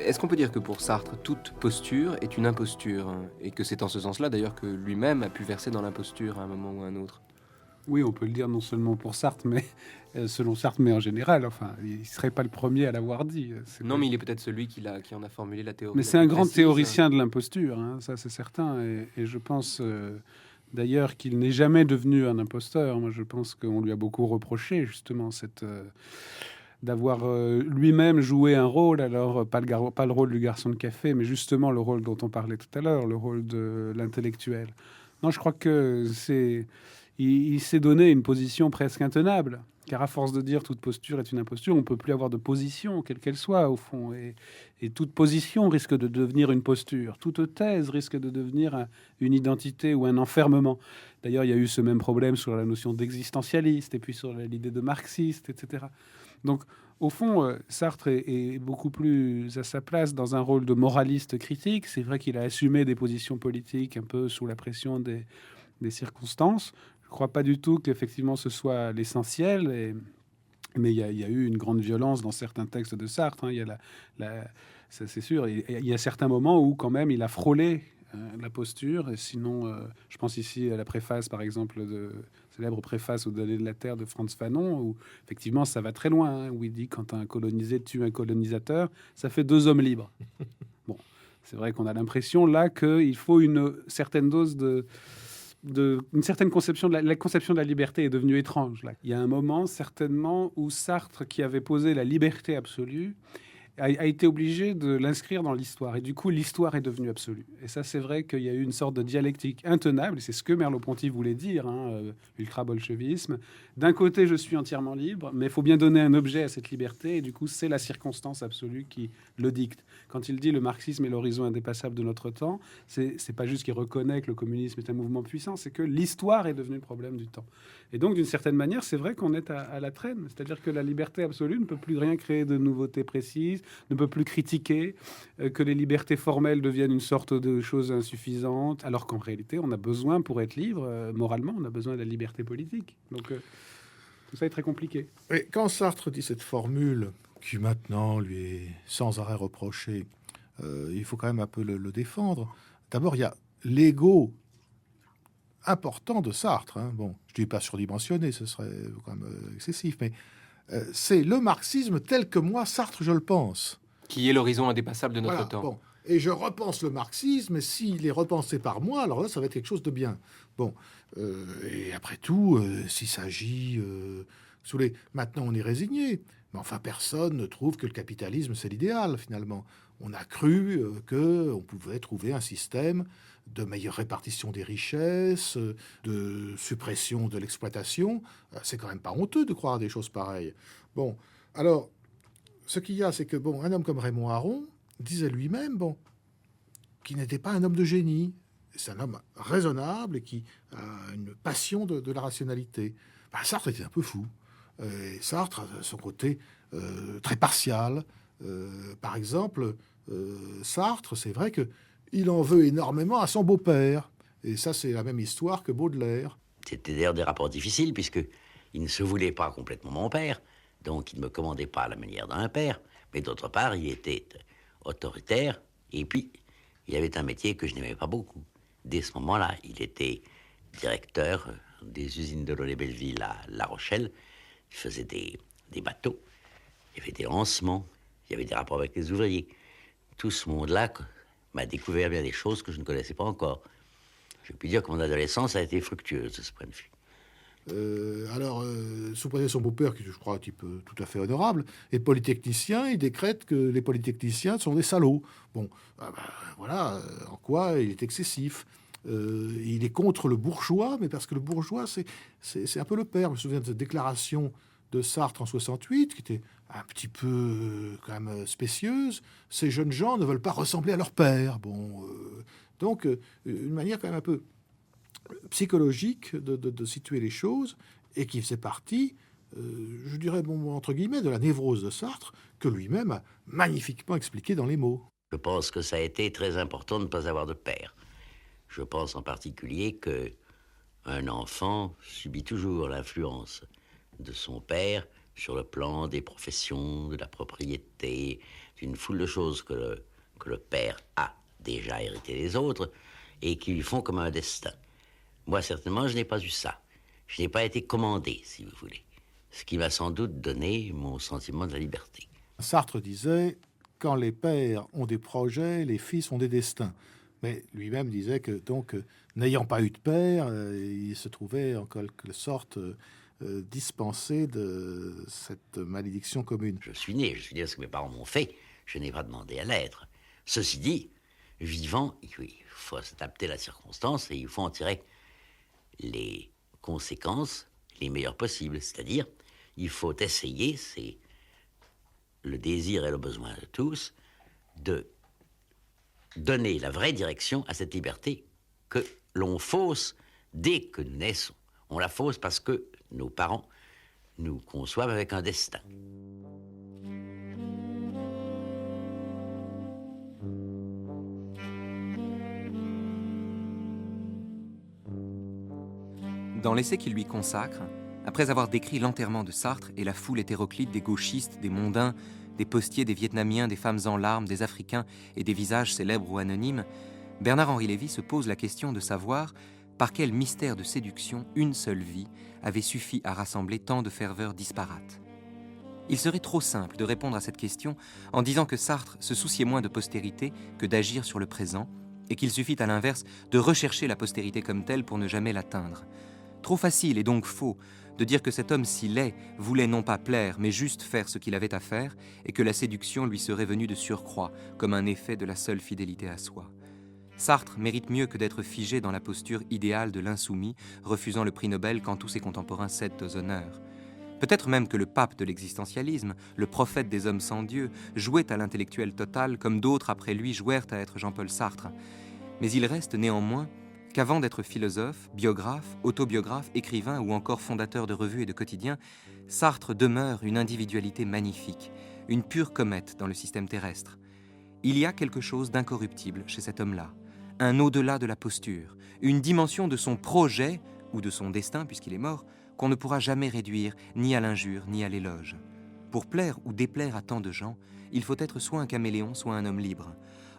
Est-ce qu'on peut dire que pour Sartre, toute posture est une imposture, hein, et que c'est en ce sens-là d'ailleurs que lui-même a pu verser dans l'imposture à un moment ou à un autre? Oui, on peut le dire non seulement pour Sartre, mais selon Sartre, mais en général. Enfin, il ne serait pas le premier à l'avoir dit. C'est Non, pas... mais il est peut-être celui qui en a formulé la Mais théorie la c'est plus un grand précise. théoricien de l'imposture, hein, ça c'est certain. Et je pense d'ailleurs qu'il n'est jamais devenu un imposteur. Moi, je pense qu'on lui a beaucoup reproché justement d'avoir lui-même joué un rôle. Alors pas le rôle du garçon de café, mais justement le rôle dont on parlait tout à l'heure, le rôle de l'intellectuel. Non, je crois que il s'est donné une position presque intenable. Car à force de dire toute posture est une imposture, on ne peut plus avoir de position, quelle qu'elle soit, au fond. Et toute position risque de devenir une posture. Toute thèse risque de devenir une identité ou un enfermement. D'ailleurs, il y a eu ce même problème sur la notion d'existentialiste et puis sur l'idée de marxiste, etc. Donc, au fond, Sartre est beaucoup plus à sa place dans un rôle de moraliste critique. C'est vrai qu'il a assumé des positions politiques un peu sous la pression des circonstances. Je ne crois pas du tout qu'effectivement ce soit l'essentiel. Mais il y a eu une grande violence dans certains textes de Sartre, hein. Il y a ça c'est sûr. Il y a certains moments où quand même il a frôlé la posture. Et sinon, je pense ici à la préface, par exemple, célèbre préface au Données de la Terre de Frantz Fanon, où effectivement ça va très loin, hein, où il dit quand un colonisé tue un colonisateur, ça fait deux hommes libres. Bon, c'est vrai qu'on a l'impression là qu'il faut une certaine dose une certaine conception de la conception de la liberté est devenue étrange. Là. Il y a un moment certainement où Sartre, qui avait posé la liberté absolue, a été obligé de l'inscrire dans l'histoire. Et du coup, l'histoire est devenue absolue. Et ça, c'est vrai qu'il y a eu une sorte de dialectique intenable, et c'est ce que Merleau-Ponty voulait dire, hein, ultra-bolchevisme. D'un côté, je suis entièrement libre, mais il faut bien donner un objet à cette liberté, et du coup, c'est la circonstance absolue qui le dicte. Quand il dit le marxisme est l'horizon indépassable de notre temps, c'est pas juste qu'il reconnaît que le communisme est un mouvement puissant, c'est que l'histoire est devenue le problème du temps. Et donc, d'une certaine manière, c'est vrai qu'on est à la traîne. C'est-à-dire que la liberté absolue ne peut plus rien créer de nouveautés précises, ne peut plus critiquer, que les libertés formelles deviennent une sorte de chose insuffisante, alors qu'en réalité, on a besoin, pour être libre, moralement, on a besoin de la liberté politique. Donc, tout ça est très compliqué. Et quand Sartre dit cette formule, qui maintenant lui est sans arrêt reprochée, il faut quand même un peu le défendre. D'abord, il y a l'ego important de Sartre. Hein. Bon, je ne dis pas surdimensionné, ce serait quand même excessif, mais c'est le marxisme tel que moi, Sartre, je le pense. Qui est l'horizon indépassable de notre Voilà, temps. bon. Et je repense le marxisme, et s'il est repensé par moi, alors là, ça va être quelque chose de bien. Bon, et après tout, s'il s'agit... Maintenant, on est résigné. Mais enfin, personne ne trouve que le capitalisme, c'est l'idéal, finalement. On a cru qu'on pouvait trouver un système de meilleure répartition des richesses, de suppression de l'exploitation. C'est quand même pas honteux de croire des choses pareilles. Bon, alors, ce qu'il y a, c'est que, bon, un homme comme Raymond Aron disait lui-même, bon, qu'il n'était pas un homme de génie. C'est un homme raisonnable et qui a une passion de la rationalité. Ben, Sartre était un peu fou. Et Sartre a son côté très partial. Par exemple, Sartre, c'est vrai que il en veut énormément à son beau-père. Et ça, c'est la même histoire que Baudelaire. C'était d'ailleurs des rapports difficiles, puisque il ne se voulait pas complètement mon père, donc il ne me commandait pas à la manière d'un père, mais d'autre part, il était autoritaire, et puis il avait un métier que je n'aimais pas beaucoup. Dès ce moment-là, il était directeur des usines de Launay-Belleville à La Rochelle. Il faisait des bateaux, il y avait des lancements, il y avait des rapports avec les ouvriers. Tout ce monde-là m'a découvert bien des choses que je ne connaissais pas encore. Je puis dire que mon adolescence a été fructueuse de ce point de vue. Sous prétexte son beau-père, qui je crois un type tout à fait honorable, est polytechnicien, il décrète que les polytechniciens sont des salauds. Bon, voilà en quoi il est excessif. Il est contre le bourgeois, mais parce que le bourgeois, c'est un peu le père. Je me souviens de cette déclaration de Sartre en 68, qui était un petit peu quand même spécieuse. Ces jeunes gens ne veulent pas ressembler à leur père. Bon, donc, une manière quand même un peu psychologique de situer les choses, et qui faisait partie, je dirais, bon, entre guillemets, de la névrose de Sartre, que lui-même a magnifiquement expliqué dans les mots. Je pense que ça a été très important de ne pas avoir de père. Je pense en particulier que un enfant subit toujours l'influence de son père sur le plan des professions, de la propriété, d'une foule de choses que le père a déjà hérité des autres et qui lui font comme un destin. Moi, certainement, je n'ai pas eu ça. Je n'ai pas été commandé, si vous voulez. Ce qui m'a sans doute donné mon sentiment de la liberté. Sartre disait, quand les pères ont des projets, les fils ont des destins. Mais lui-même disait que, donc, n'ayant pas eu de père, il se trouvait en quelque sorte dispensé de cette malédiction commune. Je suis né ce que mes parents m'ont fait. Je n'ai pas demandé à l'être. Ceci dit, vivant, il faut s'adapter à la circonstance et il faut en tirer les conséquences les meilleures possibles. C'est-à-dire, il faut essayer, c'est le désir et le besoin de tous, de donner la vraie direction à cette liberté que l'on fausse dès que nous naissons. On la fausse parce que nos parents nous conçoivent avec un destin. Dans l'essai qu'il lui consacre, après avoir décrit l'enterrement de Sartre et la foule hétéroclite des gauchistes, des mondains, des postiers, des Vietnamiens, des femmes en larmes, des Africains et des visages célèbres ou anonymes, Bernard-Henri Lévy se pose la question de savoir par quel mystère de séduction une seule vie avait suffi à rassembler tant de ferveurs disparates. Il serait trop simple de répondre à cette question en disant que Sartre se souciait moins de postérité que d'agir sur le présent et qu'il suffit à l'inverse de rechercher la postérité comme telle pour ne jamais l'atteindre. Trop facile et donc faux de dire que cet homme si laid voulait non pas plaire, mais juste faire ce qu'il avait à faire, et que la séduction lui serait venue de surcroît, comme un effet de la seule fidélité à soi. Sartre mérite mieux que d'être figé dans la posture idéale de l'insoumis, refusant le prix Nobel quand tous ses contemporains cèdent aux honneurs. Peut-être même que le pape de l'existentialisme, le prophète des hommes sans Dieu, jouait à l'intellectuel total comme d'autres après lui jouèrent à être Jean-Paul Sartre. Mais il reste néanmoins qu'avant d'être philosophe, biographe, autobiographe, écrivain ou encore fondateur de revues et de quotidiens, Sartre demeure une individualité magnifique, une pure comète dans le système terrestre. Il y a quelque chose d'incorruptible chez cet homme-là, un au-delà de la posture, une dimension de son projet, ou de son destin puisqu'il est mort, qu'on ne pourra jamais réduire ni à l'injure ni à l'éloge. Pour plaire ou déplaire à tant de gens, il faut être soit un caméléon, soit un homme libre.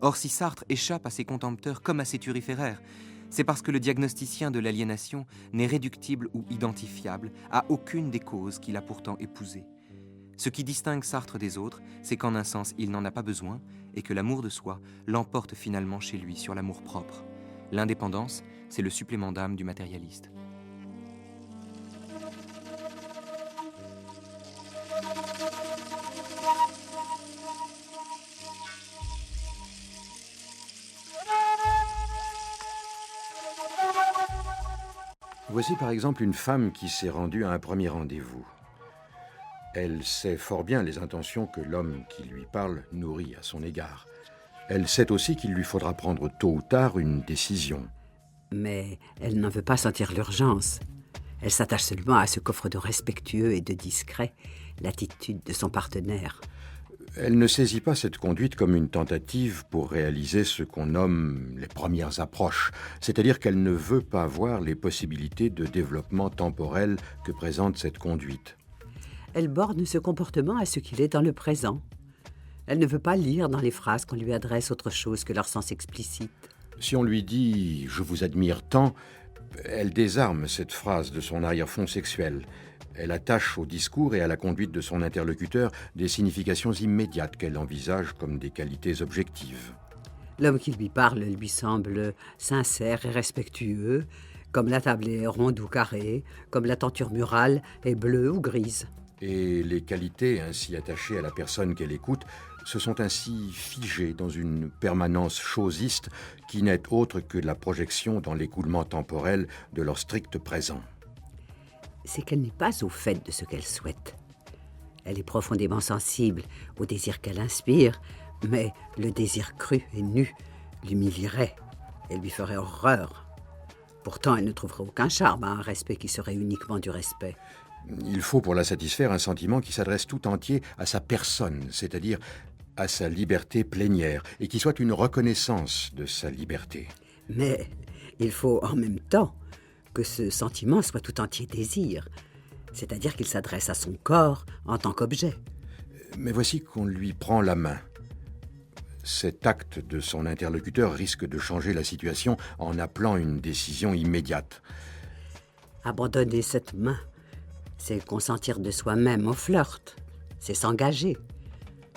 Or, si Sartre échappe à ses contempteurs comme à ses turiféraires, c'est parce que le diagnosticien de l'aliénation n'est réductible ou identifiable à aucune des causes qu'il a pourtant épousées. Ce qui distingue Sartre des autres, c'est qu'en un sens, il n'en a pas besoin et que l'amour de soi l'emporte finalement chez lui sur l'amour propre. L'indépendance, c'est le supplément d'âme du matérialiste. Voici par exemple une femme qui s'est rendue à un premier rendez-vous. Elle sait fort bien les intentions que l'homme qui lui parle nourrit à son égard. Elle sait aussi qu'il lui faudra prendre tôt ou tard une décision. Mais elle n'en veut pas sentir l'urgence. Elle s'attache seulement à ce qu'offre de respectueux et de discret l'attitude de son partenaire. Elle ne saisit pas cette conduite comme une tentative pour réaliser ce qu'on nomme les premières approches, c'est-à-dire qu'elle ne veut pas voir les possibilités de développement temporel que présente cette conduite. Elle borne ce comportement à ce qu'il est dans le présent. Elle ne veut pas lire dans les phrases qu'on lui adresse autre chose que leur sens explicite. Si on lui dit « je vous admire tant », elle désarme cette phrase de son arrière-fond sexuel. Elle attache au discours et à la conduite de son interlocuteur des significations immédiates qu'elle envisage comme des qualités objectives. L'homme qui lui parle lui semble sincère et respectueux, comme la table est ronde ou carrée, comme la tenture murale est bleue ou grise. Et les qualités ainsi attachées à la personne qu'elle écoute se sont ainsi figées dans une permanence chosiste qui n'est autre que la projection dans l'écoulement temporel de leur strict présent. C'est qu'elle n'est pas au fait de ce qu'elle souhaite. Elle est profondément sensible au désir qu'elle inspire, mais le désir cru et nu l'humilierait et lui ferait horreur. Pourtant, elle ne trouverait aucun charme à un respect qui serait uniquement du respect. Il faut pour la satisfaire un sentiment qui s'adresse tout entier à sa personne, c'est-à-dire à sa liberté plénière, et qui soit une reconnaissance de sa liberté. Mais il faut en même temps que ce sentiment soit tout entier désir, c'est-à-dire qu'il s'adresse à son corps en tant qu'objet. Mais voici qu'on lui prend la main. cet acte de son interlocuteur risque de changer la situation en appelant une décision immédiate. Abandonner cette main, c'est consentir de soi-même au flirt, c'est s'engager.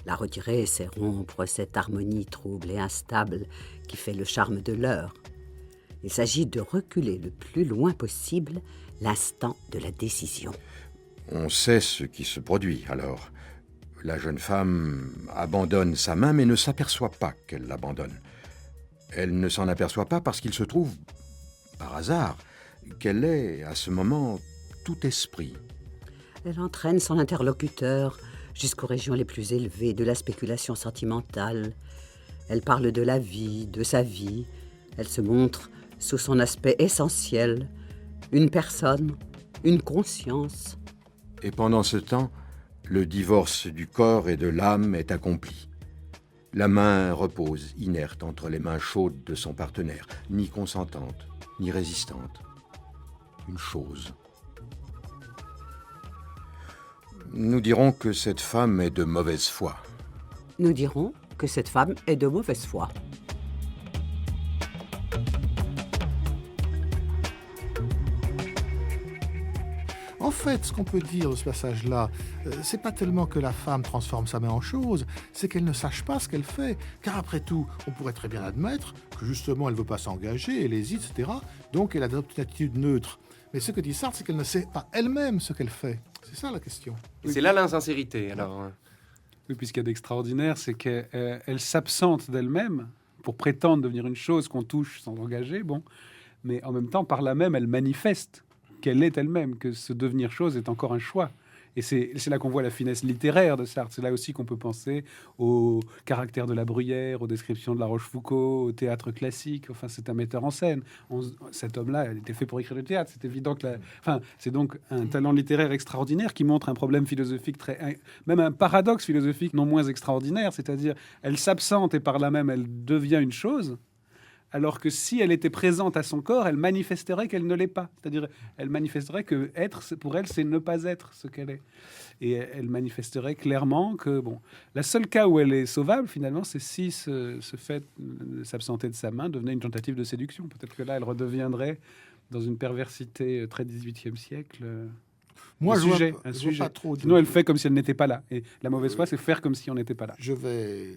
La retirer, c'est rompre cette harmonie trouble et instable qui fait le charme de l'heure. Il s'agit de reculer le plus loin possible l'instant de la décision. On sait ce qui se produit alors. La jeune femme abandonne sa main mais ne s'aperçoit pas qu'elle l'abandonne. Elle ne s'en aperçoit pas parce qu'il se trouve, par hasard, qu'elle est, à ce moment, tout esprit. Elle entraîne son interlocuteur jusqu'aux régions les plus élevées de la spéculation sentimentale. Elle parle de la vie, de sa vie. Elle se montre sous son aspect essentiel, une personne, une conscience. Et pendant ce temps, le divorce du corps et de l'âme est accompli. La main repose, inerte, entre les mains chaudes de son partenaire, ni consentante, ni résistante. Une chose. Nous dirons que cette femme est de mauvaise foi. Nous dirons que cette femme est de mauvaise foi. En fait, ce qu'on peut dire de ce passage-là, c'est pas tellement que la femme transforme sa main en chose, c'est qu'elle ne sache pas ce qu'elle fait. Car après tout, on pourrait très bien admettre que justement elle ne veut pas s'engager, elle hésite, etc. Donc elle adopte une attitude neutre. Mais ce que dit Sartre, c'est qu'elle ne sait pas elle-même ce qu'elle fait. C'est ça la question. C'est là l'insincérité, alors. Oui, puis ce qu'il y a d'extraordinaire, c'est qu'elle s'absente d'elle-même pour prétendre devenir une chose qu'on touche sans engager, bon. Mais en même temps, par là même, elle manifeste qu'elle est elle-même, que ce devenir chose est encore un choix. Et c'est là qu'on voit la finesse littéraire de Sartre. C'est là aussi qu'on peut penser au caractère de La Bruyère, aux descriptions de La Rochefoucauld, au théâtre classique. Enfin, c'est un metteur en scène. Cet homme-là, il était fait pour écrire le théâtre. C'est évident que c'est donc un talent littéraire extraordinaire qui montre un problème philosophique même un paradoxe philosophique non moins extraordinaire. C'est-à-dire, elle s'absente et par là même, elle devient une chose. Alors que si elle était présente à son corps, elle manifesterait qu'elle ne l'est pas. C'est-à-dire, elle manifesterait que être, pour elle, c'est ne pas être ce qu'elle est. Et elle manifesterait clairement que, bon, la seule cas où elle est sauvable, finalement, c'est si ce fait de s'absenter de sa main devenait une tentative de séduction. Peut-être que là, elle redeviendrait dans une perversité très 18e siècle. Moi, un je sujet. vois pas trop. Sinon, elle fait comme si elle n'était pas là. Et la mauvaise foi, c'est faire comme si on n'était pas là. Je vais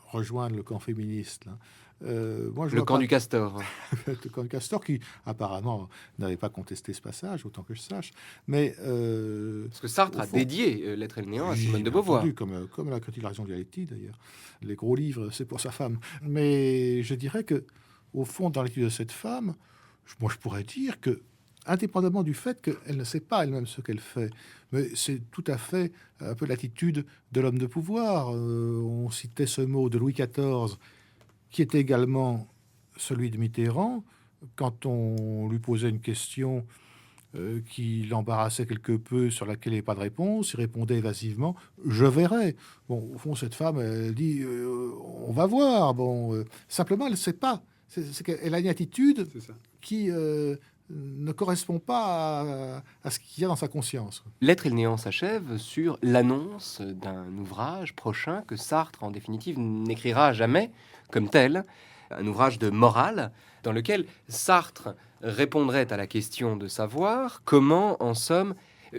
rejoindre le camp féministe, là. Moi, Le camp du castor. Le camp du castor qui, apparemment, n'avait pas contesté ce passage, autant que je sache. Mais, parce que Sartre a dédié L'être et le néant à Simone de Beauvoir. Entendu, comme la critique de la raison dialectique, d'ailleurs. Les gros livres, c'est pour sa femme. Mais je dirais que, au fond, dans l'étude de cette femme, moi, je pourrais dire que, indépendamment du fait qu'elle ne sait pas elle-même ce qu'elle fait, mais c'est tout à fait un peu l'attitude de l'homme de pouvoir. On citait ce mot de Louis XIV, qui était également celui de Mitterrand, quand on lui posait une question qui l'embarrassait quelque peu, sur laquelle il n'y avait pas de réponse, il répondait évasivement « je verrai ». Bon, au fond, cette femme, elle dit « on va voir ». Bon, simplement, elle ne sait pas. C'est qu'elle a une attitude qui ne correspond pas à ce qu'il y a dans sa conscience. L'être et le néant s'achève sur l'annonce d'un ouvrage prochain que Sartre, en définitive, n'écrira jamais comme tel, un ouvrage de morale dans lequel Sartre répondrait à la question de savoir comment, en somme,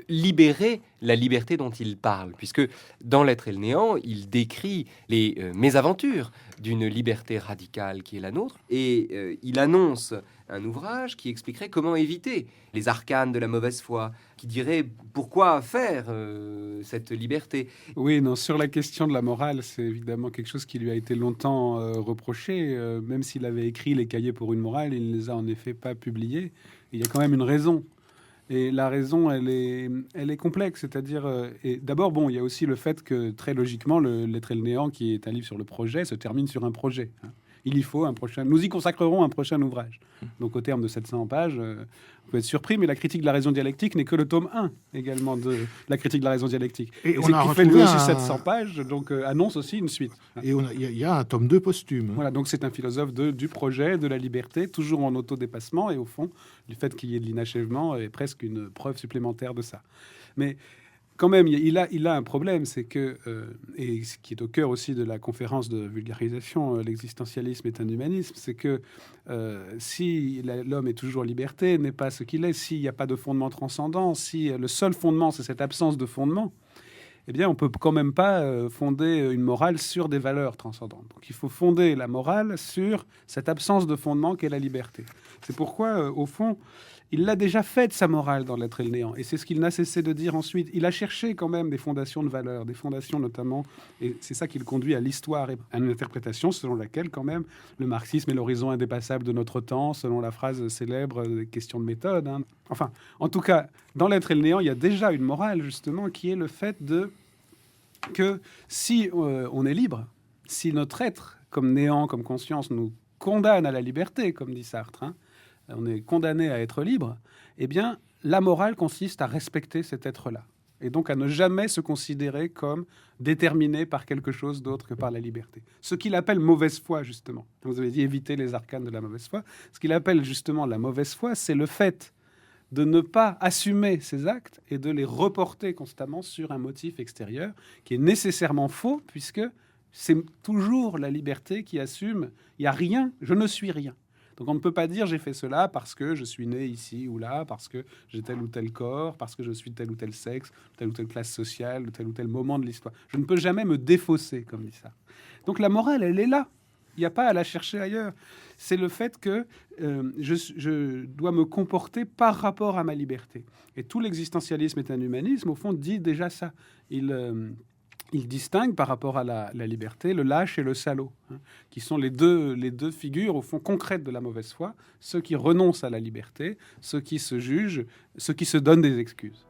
libérer la liberté dont il parle, puisque dans L'être et le néant, il décrit les mésaventures d'une liberté radicale qui est la nôtre, et il annonce un ouvrage qui expliquerait comment éviter les arcanes de la mauvaise foi, qui dirait pourquoi faire cette liberté. Oui, non, sur la question de la morale, c'est évidemment quelque chose qui lui a été longtemps reproché. Même s'il avait écrit les cahiers pour une morale, il ne les a en effet pas publiés. Il y a quand même une raison. Et la raison, elle est complexe. C'est-à-dire, et d'abord, bon, il y a aussi le fait que, très logiquement, L'être et le néant, qui est un livre sur le projet, se termine sur un projet. Il y faut un prochain... Nous y consacrerons un prochain ouvrage. Donc, au terme de 700 pages, on peut être surpris, mais la critique de la raison dialectique n'est que le tome 1, également, de la critique de la raison dialectique. Et on c'est a qui fait lui aussi un... 700 pages, donc annonce aussi une suite. Et il y a un tome 2 posthume. Voilà, donc c'est un philosophe du projet, de la liberté, toujours en autodépassement, et au fond, le fait qu'il y ait de l'inachèvement est presque une preuve supplémentaire de ça. Mais quand même, il a un problème, c'est que, et ce qui est au cœur aussi de la conférence de vulgarisation, l'existentialisme est un humanisme, c'est que si l'homme est toujours liberté, n'est pas ce qu'il est, s'il n'y a pas de fondement transcendant, si le seul fondement, c'est cette absence de fondement, eh bien, on peut quand même pas fonder une morale sur des valeurs transcendantes. Donc, il faut fonder la morale sur cette absence de fondement qu'est la liberté. C'est pourquoi, au fond, il l'a déjà fait de sa morale dans L'être et le néant. Et c'est ce qu'il n'a cessé de dire ensuite. Il a cherché quand même des fondations de valeurs, des fondations notamment, et c'est ça qui le conduit à l'histoire et à une interprétation selon laquelle quand même le marxisme est l'horizon indépassable de notre temps, selon la phrase célèbre des questions de méthode. Hein. Enfin, en tout cas, dans L'être et le néant, il y a déjà une morale justement qui est le fait que si on est libre, si notre être, comme néant, comme conscience, nous condamne à la liberté, comme dit Sartre, hein, on est condamné à être libre, eh bien, la morale consiste à respecter cet être-là. Et donc à ne jamais se considérer comme déterminé par quelque chose d'autre que par la liberté. Ce qu'il appelle mauvaise foi, justement. Vous avez dit éviter les arcanes de la mauvaise foi. Ce qu'il appelle justement la mauvaise foi, c'est le fait de ne pas assumer ses actes et de les reporter constamment sur un motif extérieur qui est nécessairement faux, puisque c'est toujours la liberté qui assume. Il n'y a rien, je ne suis rien. Donc on ne peut pas dire j'ai fait cela parce que je suis né ici ou là, parce que j'ai tel ou tel corps, parce que je suis tel ou tel sexe, telle ou telle classe sociale, tel ou tel moment de l'histoire. Je ne peux jamais me défausser, comme dit ça. Donc la morale, elle est là. Il n'y a pas à la chercher ailleurs. C'est le fait que je dois me comporter par rapport à ma liberté. Et tout l'existentialisme est un humanisme, au fond, dit déjà ça. Il distingue par rapport à la liberté le lâche et le salaud, hein, qui sont les deux figures, au fond, concrètes de la mauvaise foi, ceux qui renoncent à la liberté, ceux qui se jugent, ceux qui se donnent des excuses.